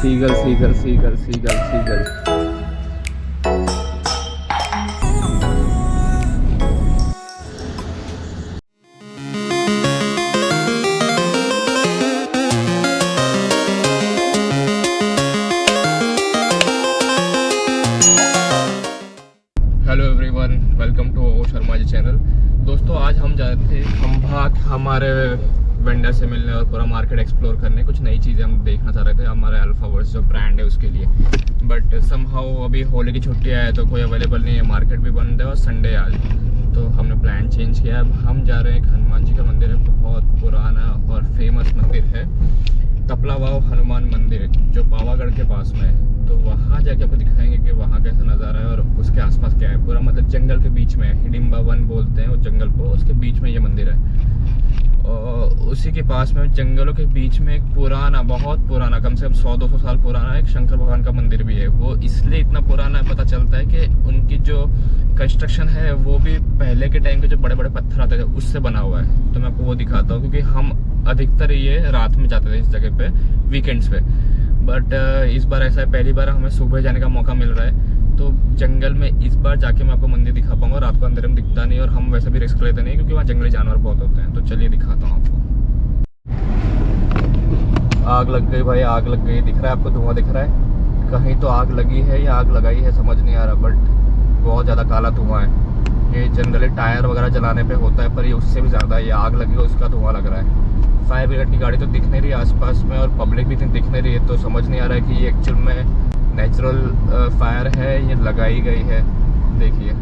Seagull seagull seagull seagull seagull. Hello everyone, welcome to O Sharma ji channel. दोस्तों, आज हम जा रहे थे खंभात हमारे वेंडर से मिलने और पूरा मार्केट एक्सप्लोर करने। कुछ नई चीज़ें हम देखना चाह रहे थे हमारे अल्फा वर्स जो ब्रांड है उसके लिए। बट समहाउ अभी होली की छुट्टियाँ है तो कोई अवेलेबल नहीं है, मार्केट भी बंद है और संडे आज, तो हमने प्लान चेंज किया। अब हम जा रहे हैं हनुमान जी का मंदिर है, बहुत पुराना और फेमस मंदिर है, तपला वाव हनुमान मंदिर जो पावागढ़ के पास में है। तो वहाँ जाके आपको दिखाएंगे कि वहाँ कैसा नज़ारा है और उसके आसपास क्या है। पूरा मतलब जंगल के बीच में है, हिडिम्बा वन बोलते हैं उस जंगल को, उसके बीच में ये मंदिर है। और उसी के पास में जंगलों के बीच में एक पुराना, बहुत पुराना, कम से कम 100-200 साल पुराना एक शंकर भगवान का मंदिर भी है। वो इसलिए इतना पुराना है, पता चलता है कि उनकी जो कंस्ट्रक्शन है वो भी पहले के टाइम के जो बड़े बड़े पत्थर आते थे उससे बना हुआ है। तो मैं आपको वो दिखाता हूँ, क्योंकि हम अधिकतर ये रात में जाते थे इस जगह पे, वीकेंड्स पे। बट इस बार ऐसा है, पहली बार हमें सुबह जाने का मौका मिल रहा है। तो जंगल में इस बार जाके मैं आपको मंदिर दिखा पाऊंगा। रात को अंधेरे में दिखता नहीं और हम वैसे भी रिस्क लेते नहीं क्योंकि वहाँ जंगली जानवर बहुत होते हैं। तो चलिए दिखाता हूँ आपको। आग लग गई भाई, आग लग गई। दिख रहा है आपको, धुआं दिख रहा है? कहीं तो आग लगी है या आग लगाई है समझ नहीं आ रहा, बट बहुत ज़्यादा काला धुआं है। ये जनरली टायर वगैरह जलाने पे होता है, पर ये उससे भी ज़्यादा, ये आग लगी है उसका धुआं लग रहा है। फायर ब्रिगेड की गाड़ी तो दिख नहीं रही आसपास में और पब्लिक भी दिख नहीं रही है, तो समझ नहीं आ रहा है कि ये एक्चुअल में नेचुरल फायर है ये लगाई गई है। देखिए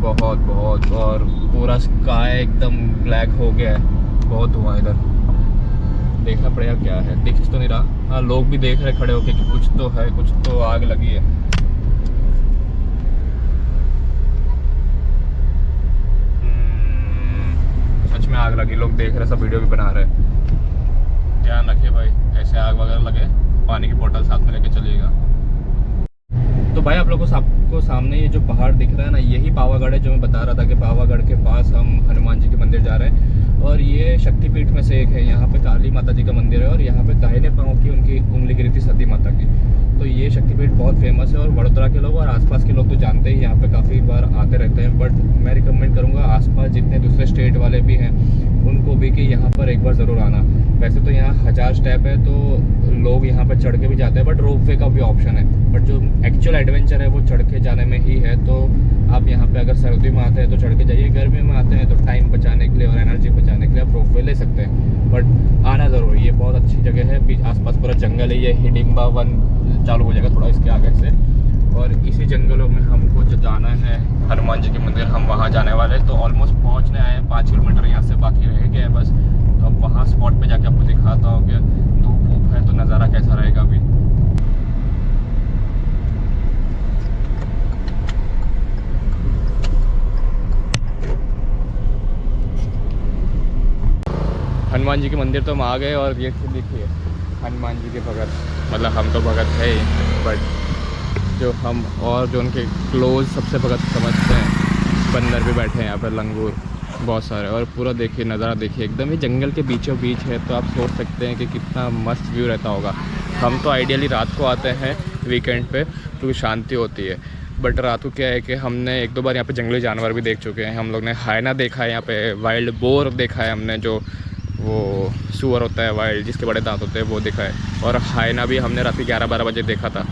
बहुत बहुत, और पूरा स्काई एकदम ब्लैक हो गया है, बहुत धुआं। इधर देखना पड़ेगा क्या है, दिख तो नहीं रहा। हाँ, लोग भी देख रहे खड़े होके कि कुछ तो है, कुछ तो आग लगी है। सच में आग लगी, लोग देख रहे, सब वीडियो भी बना रहे। ध्यान रखिए भाई, ऐसे आग वगैरह लगे पानी की बोतल साथ में लेके चलिएगा। तो भाई आप लोगों को आपको सामने ये जो पहाड़ दिख रहा है ना, यही पावागढ़ है जो मैं बता रहा था कि पावागढ़ के पास हम हनुमान जी के मंदिर जा रहे हैं। और ये शक्तिपीठ में से एक है। यहाँ पे काली माता जी का मंदिर है और यहाँ पे दाहिने पाँव की उनकी उंगली गिरी थी सती माता की। तो ये शक्तिपीठ बहुत फेमस है और वडोदरा के लोग और आसपास के लोग तो जानते ही, यहाँ पे काफ़ी बार आते रहते हैं। बट मैं रिकमेंड करूँगा आसपास जितने दूसरे स्टेट वाले भी हैं उनको भी कि यहाँ पर एक बार ज़रूर आना। वैसे तो यहाँ 1000 स्टेप है तो लोग यहाँ पर चढ़ के भी जाते हैं, बट रोपवे का भी ऑप्शन है। बट जो एक्चुअल एडवेंचर है वो चढ़ के जाने में ही है। तो आप यहाँ पे अगर सर्दी में आते हैं तो चढ़ के जाइए, गर्मी में आते हैं तो टाइम बचाने के लिए और एनर्जी बचाने के लिए आप रोपवे ले सकते हैं। बट आना ज़रूर, ये बहुत अच्छी जगह है। बीच आसपास पूरा जंगल है। ये हिडिम्बा वन चालू हो जाएगा थोड़ा इसके आगे से, और इसी जंगलों में हमको जो जाना है हनुमान जी के मंदिर, हम वहाँ जाने वाले हैं। तो ऑलमोस्ट पहुँचने आए हैं, 5 किलोमीटर यहाँ से बाकी रह गया है बस। तो अब वहाँ स्पॉट पे जाके आपको दिखाता हूँ कि धूप वूप है तो नज़ारा कैसा रहेगा अभी। हनुमान जी के मंदिर तो हम आ गए और ये देखिए हनुमान जी के भगत, मतलब हम तो भगत है ही, बट जो हम और जो उनके क्लोज सबसे भगत समझते हैं, बंदर भी बैठे हैं यहाँ पर, लंगूर बहुत सारे। और पूरा देखिए नज़ारा देखिए, एकदम ही जंगल के बीचों बीच है। तो आप सोच सकते हैं कि कितना मस्त व्यू रहता होगा। हम तो आइडियली रात को आते हैं वीकेंड पे क्योंकि शांति होती है। बट रात को क्या है कि हमने 1-2 बार यहाँ पे जंगली जानवर भी देख चुके हैं। हम लोग ने हायना देखा है, यहाँ पे वाइल्ड बोर देखा है हमने, जो वो सुअर होता है वाइल्ड जिसके बड़े दांत होते हैं, वो देखा है। और हायना भी हमने रात के 11-12 बजे देखा था।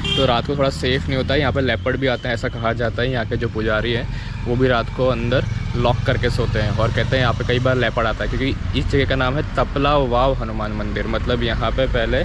तो रात को थोड़ा सेफ़ नहीं होता है। यहाँ पे लेपर्ड भी आते हैं ऐसा कहा जाता है। यहाँ के जो पुजारी हैं वो भी रात को अंदर लॉक करके सोते हैं और कहते हैं यहाँ पे कई बार लेपर्ड आता है, क्योंकि इस जगह का नाम है तपला वाव हनुमान मंदिर। मतलब यहाँ पे पहले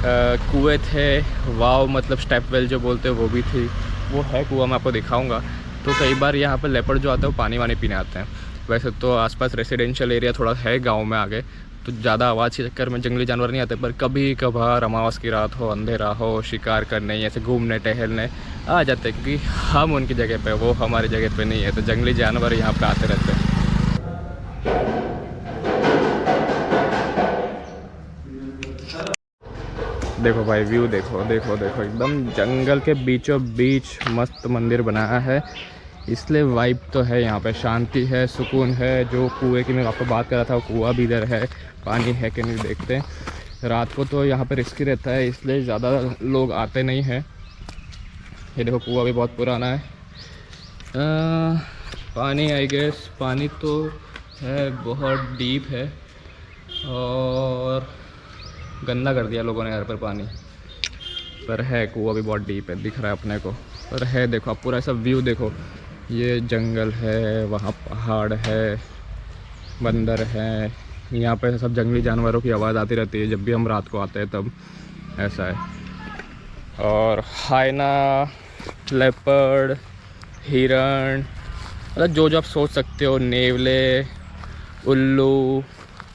कुएँ थे, वाव मतलब स्टेप वेल जो बोलते हैं वो भी थी, वो है कुआँ, मैं आपको दिखाऊँगा। तो कई बार यहाँ पर लेपर्ड जो आते हैं वो पानी वानी पीने आते हैं। वैसे तो आसपास रेसिडेंशियल एरिया थोड़ा है गांव में आगे, तो ज़्यादा आवाज़ के चक्कर में जंगली जानवर नहीं आते। पर कभी कभार अमावस की रात हो, अंधेरा हो, शिकार करने ऐसे घूमने टहलने आ जाते हैं, क्योंकि हम उनकी जगह पे, वो हमारी जगह पे नहीं है। तो जंगली जानवर यहाँ पे आते रहते हैं। देखो भाई व्यू देखो, देखो देखो, एकदम जंगल के बीचों बीच मस्त मंदिर बनाया है। इसलिए वाइब तो है यहाँ पे, शांति है, सुकून है। जो कुएं की मैं आपको बात कर रहा था वो कुआं भी इधर है, पानी है कि नहीं देखते हैं। रात को तो यहाँ पे रिस्की रहता है, इसलिए ज़्यादा लोग आते नहीं हैं। ये देखो कुआं भी बहुत पुराना है। पानी आई गेस पानी तो है, बहुत डीप है और गंदा कर दिया लोगों ने यहाँ पर पानी, पर है कुआं भी बहुत डीप है, दिख रहा है अपने को। पर है, देखो आप पूरा ऐसा व्यू देखो, ये जंगल है, वहाँ पहाड़ है, बंदर है, यहाँ पे सब जंगली जानवरों की आवाज़ आती रहती है जब भी हम रात को आते हैं तब, ऐसा है। और हाइना, लेपर्ड, हिरण, मतलब जो जो आप सोच सकते हो, नेवले, उल्लू,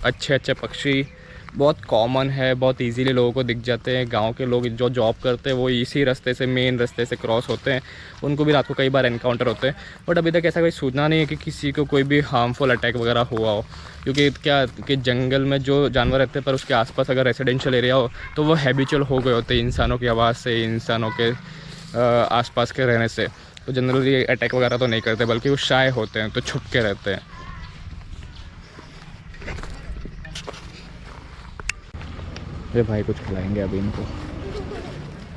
अच्छे अच्छे पक्षी बहुत कॉमन है, बहुत इजीली लोगों को दिख जाते हैं। गांव के लोग जो जॉब करते हैं वो इसी रास्ते से, मेन रास्ते से क्रॉस होते हैं, उनको भी रात को कई बार एनकाउंटर होते हैं। बट अभी तक ऐसा कोई सूचना नहीं है कि किसी को कोई भी हार्मफुल अटैक वगैरह हुआ हो, क्योंकि क्या कि जंगल में जो जानवर रहते हैं पर उसके आसपास अगर रेजिडेंशियल एरिया हो तो वो हैबिचुअल हो गए होते हैं इंसानों की आवाज़ से, इंसानों के आसपास के रहने से, तो जनरली अटैक वगैरह तो नहीं करते, बल्कि वो शाय होते हैं, तो छुप के रहते हैं। ये भाई कुछ खिलाएंगे अभी इनको,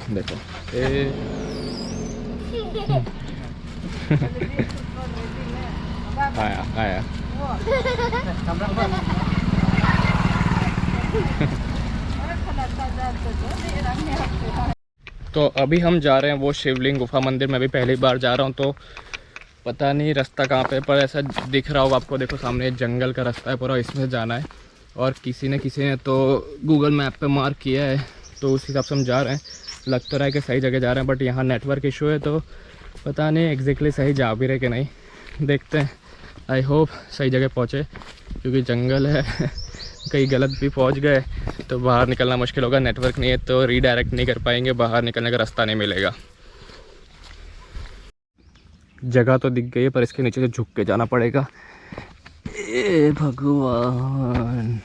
देखो आया आया। तो अभी हम जा रहे हैं वो शिवलिंग गुफा मंदिर। मैं भी पहली बार जा रहा हूँ, तो पता नहीं रास्ता कहाँ पे, पर ऐसा दिख रहा होगा आपको, देखो सामने जंगल का रास्ता है पूरा, इसमें जाना है। और किसी ने तो गूगल मैप पे मार्क किया है, तो उस हिसाब से हम जा रहे हैं। लग तो रहा है कि सही जगह जा रहे हैं, बट यहाँ नेटवर्क इशू है, तो पता नहीं एग्जैक्टली सही जा भी रहे कि नहीं, देखते हैं। आई होप सही जगह पहुँचे, क्योंकि जंगल है कहीं गलत भी पहुँच गए तो बाहर निकलना मुश्किल होगा। नेटवर्क नहीं है तो रीडायरेक्ट नहीं कर पाएंगे, बाहर निकलने का रास्ता नहीं मिलेगा। जगह तो दिख गई है, पर इसके नीचे से झुक के जाना पड़ेगा। ए भगवान,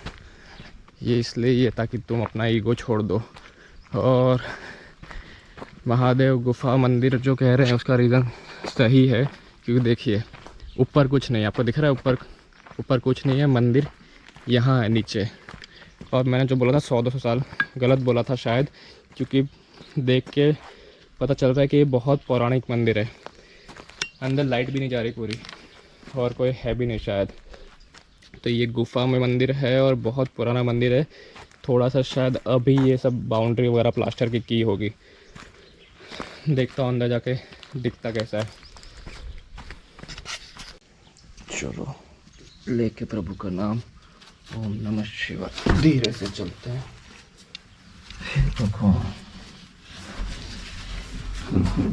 ये इसलिए ये ताकि तुम अपना ईगो छोड़ दो। और महादेव गुफा मंदिर जो कह रहे हैं उसका रीज़न सही है, क्योंकि देखिए ऊपर कुछ नहीं, आपको दिख रहा है ऊपर कुछ नहीं है, मंदिर यहाँ है नीचे। और मैंने जो बोला था 100-200 साल, गलत बोला था शायद, क्योंकि देख के पता चल रहा है कि ये बहुत पौराणिक मंदिर है। अंदर लाइट भी नहीं जा रही पूरी, और कोई है भी नहीं शायद। तो ये गुफा में मंदिर है और बहुत पुराना मंदिर है। थोड़ा सा शायद अभी ये सब बाउंड्री वगैरह प्लास्टर की होगी। देखता हूँ अंदर जाके दिखता कैसा है। चलो लेके प्रभु का नाम, ओम नमः शिवाय, धीरे से चलते हैं। भगवान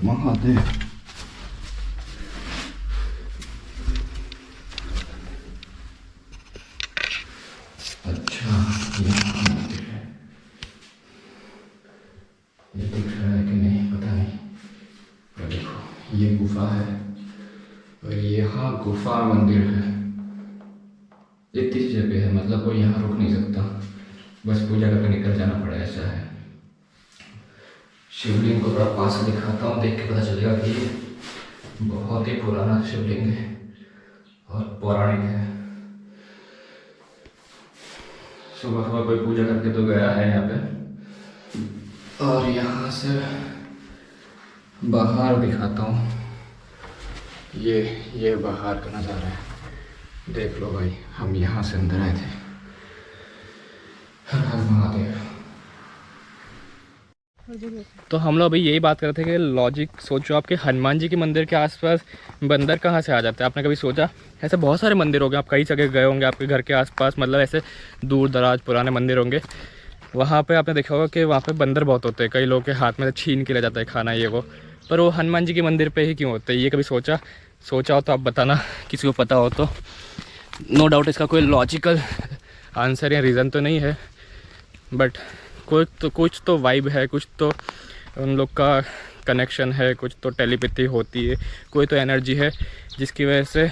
महादेव, अच्छा ये दिख रहा है कि नहीं पता नहीं, पर देखो ये गुफा है और यहाँ गुफा मंदिर है। इतनी जगह है, मतलब कोई यहाँ रुक नहीं सकता, बस पूजा करके निकल जाना पड़ा, ऐसा है। शिवलिंग को थोड़ा पास से दिखाता हूँ, देख के पता चलेगा कि ये बहुत ही पुराना शिवलिंग है और पौराणिक है। सुबह सुबह कोई पूजा करके तो गया है यहाँ पे। और यहाँ से बाहर दिखाता हूँ, ये बाहर का नज़ारा है, देख लो भाई। हम यहाँ से अंदर आए थे। हर हर महादेव। तो हम लोग अभी यही बात कर रहे थे कि लॉजिक सोचो आपके हनुमान जी के मंदिर के आसपास बंदर कहाँ से आ जाते हैं। आपने कभी सोचा? ऐसे बहुत सारे मंदिर होंगे, आप कई जगह गए होंगे आपके घर के आसपास, मतलब ऐसे दूर दराज पुराने मंदिर होंगे, वहाँ पे आपने देखा होगा कि वहाँ पे बंदर बहुत होते हैं। कई लोगों के हाथ में छीन के ले जाता है खाना ये वो, पर वो हनुमान जी के मंदिर पे ही क्यों होते हैं? ये कभी सोचा हो तो आप बताना, किसी को पता हो तो। नो डाउट इसका कोई लॉजिकल आंसर या रीज़न तो नहीं है, बट कुछ तो वाइब है, कुछ तो उन लोग का कनेक्शन है, कुछ तो टेलीपैथी होती है, कोई तो एनर्जी है जिसकी वजह से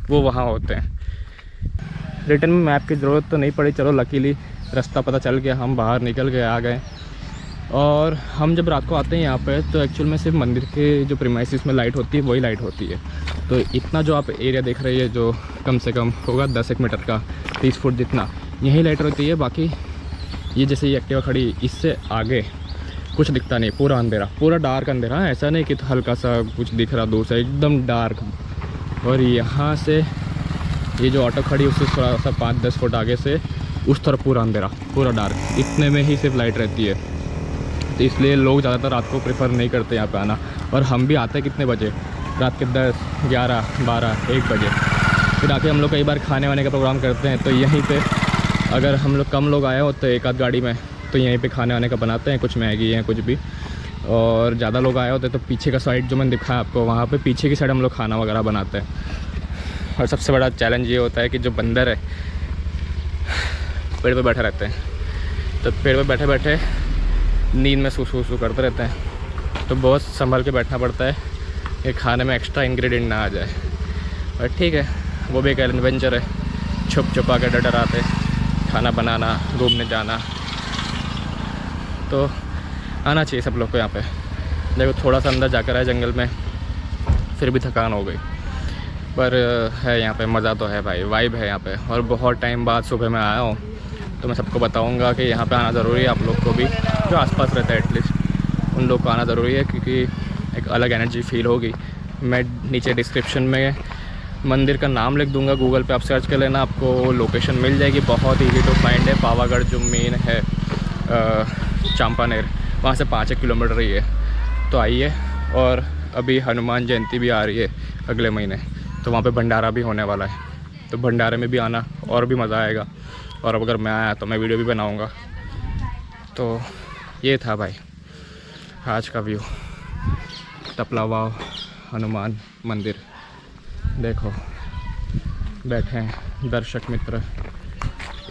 वो वहाँ होते हैं। रिटर्न में मैप की ज़रूरत तो नहीं पड़ी, चलो लकीली रास्ता पता चल गया, हम बाहर निकल के आ गए। और हम जब रात को आते हैं यहाँ पे तो एक्चुअल में सिर्फ मंदिर के जो प्रीमाइसिस में लाइट होती है वही लाइट होती है। तो इतना जो आप एरिया देख रही है जो कम से कम होगा 10 मीटर का, 30 फुट जितना, यही लाइट होती है। बाकी ये जैसे ये एक्टिवा खड़ी, इससे आगे कुछ दिखता नहीं, पूरा अंधेरा, पूरा डार्क अंधेरा। ऐसा नहीं कि हल्का सा कुछ दिख रहा दूर से, एकदम डार्क। और यहाँ से ये जो ऑटो खड़ी उससे थोड़ा सा 5-10 फुट आगे से उस तरफ पूरा अंधेरा, पूरा डार्क। इतने में ही सिर्फ लाइट रहती है, तो इसलिए लोग ज़्यादातर रात को प्रेफर नहीं करते यहाँ पे आना। और हम भी आते हैं कितने बजे, रात के 10, 11, 12, 1 बजे। फिर आके हम लोग कई बार खाने वाने का प्रोग्राम करते हैं, तो यहीं पे अगर हम लोग कम लोग आए हो तो एक आध गाड़ी में, तो यहीं पे खाने वाने का बनाते हैं, कुछ मैगी है कुछ भी। और ज़्यादा लोग आए होते तो पीछे का साइड जो मैंने दिखाया आपको, वहाँ पे पीछे की साइड हम लोग खाना वगैरह बनाते हैं। और सबसे बड़ा चैलेंज ये होता है कि जो बंदर है पेड़ पे बैठे रहते हैं, तो पेड़ पे बैठे बैठे नींद में सू करते रहते हैं, तो बहुत संभल के बैठना पड़ता है कि खाने में एक्स्ट्रा इंग्रेडिएंट ना आ जाए। और ठीक है, वो भी एक एडवेंचर है, छुप छुपा के डर आते खाना बनाना, घूमने जाना। तो आना चाहिए सब लोग को यहाँ पे। देखो थोड़ा सा अंदर जाकर आए जंगल में, फिर भी थकान हो गई, पर है यहाँ पे मज़ा तो है भाई, वाइब है यहाँ पे। और बहुत टाइम बाद सुबह मैं आया हूँ, तो मैं सबको बताऊँगा कि यहाँ पे आना ज़रूरी है। आप लोग को भी जो आसपास रहता है एटलीस्ट उन लोग को आना ज़रूरी है, क्योंकि एक अलग एनर्जी फील होगी। मैं नीचे डिस्क्रिप्शन में मंदिर का नाम लिख दूंगा, गूगल पे आप सर्च कर लेना, आपको लोकेशन मिल जाएगी। बहुत ईजी टू फाइंड है। पावागढ़ जो मेन है चांपानेर, वहाँ से 5 किलोमीटर ही है। तो आइए। और अभी हनुमान जयंती भी आ रही है अगले महीने, तो वहाँ पे भंडारा भी होने वाला है, तो भंडारे में भी आना और भी मज़ा आएगा। और अगर मैं आया तो मैं वीडियो भी बनाऊँगा। तो ये था भाई आज का व्यू, टपलावाव हनुमान मंदिर। देखो बैठे हैं दर्शक मित्र,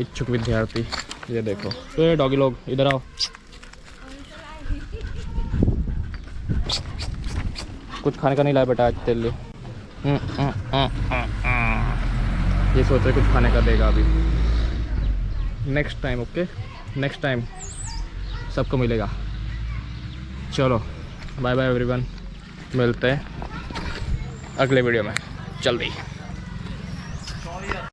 इच्छुक विद्यार्थी। ये देखो, तो ये डॉगी लोग इधर आओ, कुछ खाने का नहीं लाया बेटा आज तेरे लिए। ये सोच रहे कुछ खाने का देगा अभी। Next time, okay, next time सबको मिलेगा। चलो बाय बाय एवरीवन, मिलते हैं अगले वीडियो में जल्दी।